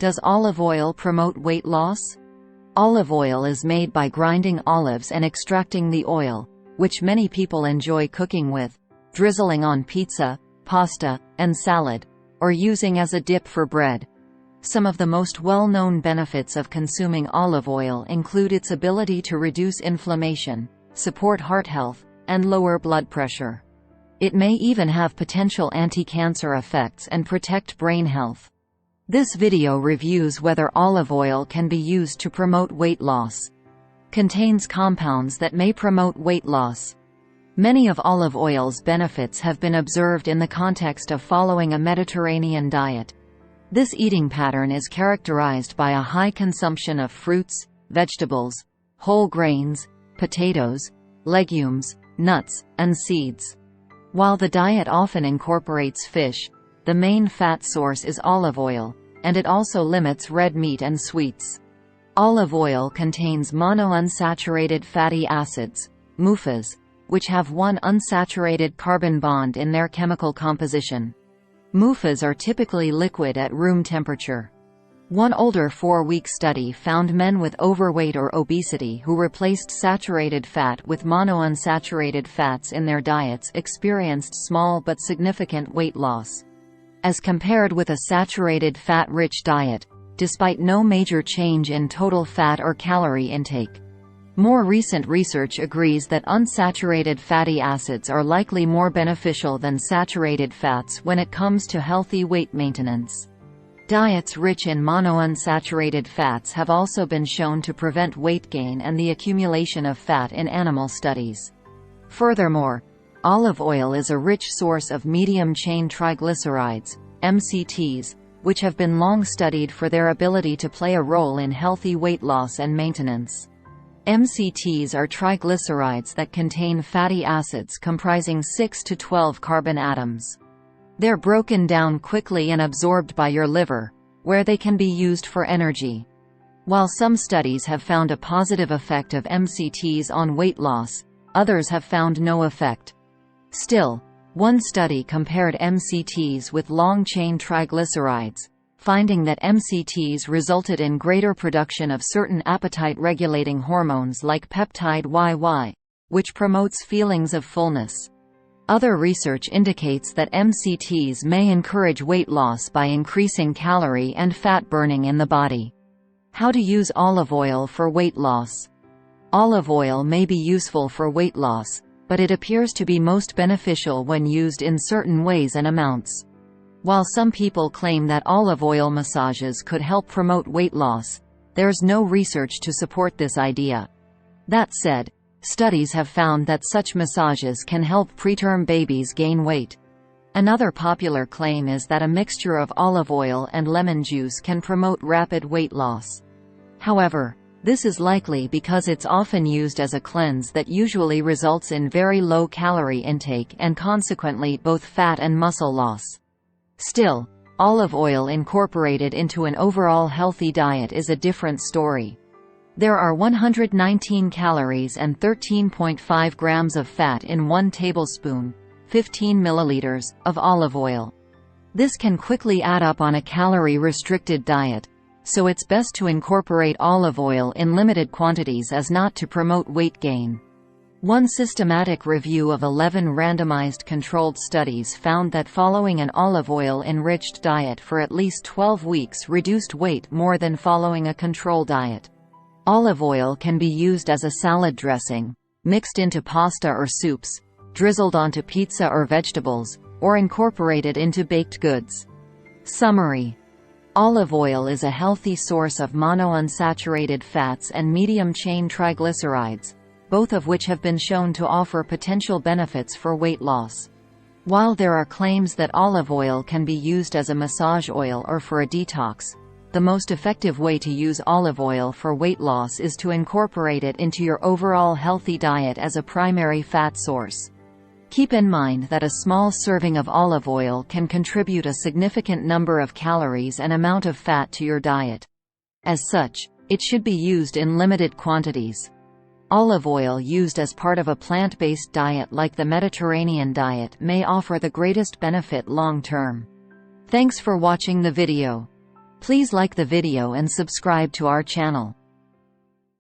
Does olive oil promote weight loss? Olive oil is made by grinding olives and extracting the oil, which many people enjoy cooking with, drizzling on pizza, pasta, and salad, or using as a dip for bread. Some of the most well-known benefits of consuming olive oil include its ability to reduce inflammation, support heart health, and lower blood pressure. It may even have potential anti-cancer effects and protect brain health. This video reviews whether olive oil can be used to promote weight loss. Contains compounds that may promote weight loss. Many of olive oil's benefits have been observed in the context of following a Mediterranean diet. This eating pattern is characterized by a high consumption of fruits, vegetables, whole grains, potatoes, legumes, nuts, and seeds. While the diet often incorporates fish, the main fat source is olive oil, and it also limits red meat and sweets. Olive oil contains monounsaturated fatty acids, MUFAs, which have one unsaturated carbon bond in their chemical composition. MUFAs are typically liquid at room temperature. One older 4-week study found men with overweight or obesity who replaced saturated fat with monounsaturated fats in their diets experienced small but significant weight loss, as compared with a saturated fat-rich diet, despite no major change in total fat or calorie intake. More recent research agrees that unsaturated fatty acids are likely more beneficial than saturated fats when it comes to healthy weight maintenance. Diets rich in monounsaturated fats have also been shown to prevent weight gain and the accumulation of fat in animal studies. Furthermore, olive oil is a rich source of medium-chain triglycerides, MCTs, which have been long studied for their ability to play a role in healthy weight loss and maintenance. MCTs are triglycerides that contain fatty acids comprising 6 to 12 carbon atoms. They're broken down quickly and absorbed by your liver, where they can be used for energy. While some studies have found a positive effect of MCTs on weight loss, others have found no effect. Still, one study compared MCTs with long-chain triglycerides, finding that MCTs resulted in greater production of certain appetite-regulating hormones like peptide YY, which promotes feelings of fullness. Other research indicates that MCTs may encourage weight loss by increasing calorie and fat burning in the body. How to use olive oil for weight loss. Olive oil may be useful for weight loss, but it appears to be most beneficial when used in certain ways and amounts. While some people claim that olive oil massages could help promote weight loss, there's no research to support this idea. That said, studies have found that such massages can help preterm babies gain weight. Another popular claim is that a mixture of olive oil and lemon juice can promote rapid weight loss. However, this is likely because it's often used as a cleanse that usually results in very low calorie intake and consequently both fat and muscle loss. Still, olive oil incorporated into an overall healthy diet is a different story. There are 119 calories and 13.5 grams of fat in 1 tablespoon, 15 milliliters, of olive oil. This can quickly add up on a calorie-restricted diet, so it's best to incorporate olive oil in limited quantities as not to promote weight gain. One systematic review of 11 randomized controlled studies found that following an olive oil-enriched diet for at least 12 weeks reduced weight more than following a control diet. Olive oil can be used as a salad dressing, mixed into pasta or soups, drizzled onto pizza or vegetables, or incorporated into baked goods. Summary: olive oil is a healthy source of monounsaturated fats and medium-chain triglycerides, both of which have been shown to offer potential benefits for weight loss. While there are claims that olive oil can be used as a massage oil or for a detox, the most effective way to use olive oil for weight loss is to incorporate it into your overall healthy diet as a primary fat source. Keep in mind that a small serving of olive oil can contribute a significant number of calories and amount of fat to your diet. As such, it should be used in limited quantities. Olive oil used as part of a plant-based diet like the Mediterranean diet may offer the greatest benefit long-term. Thanks for watching the video. Please like the video and subscribe to our channel.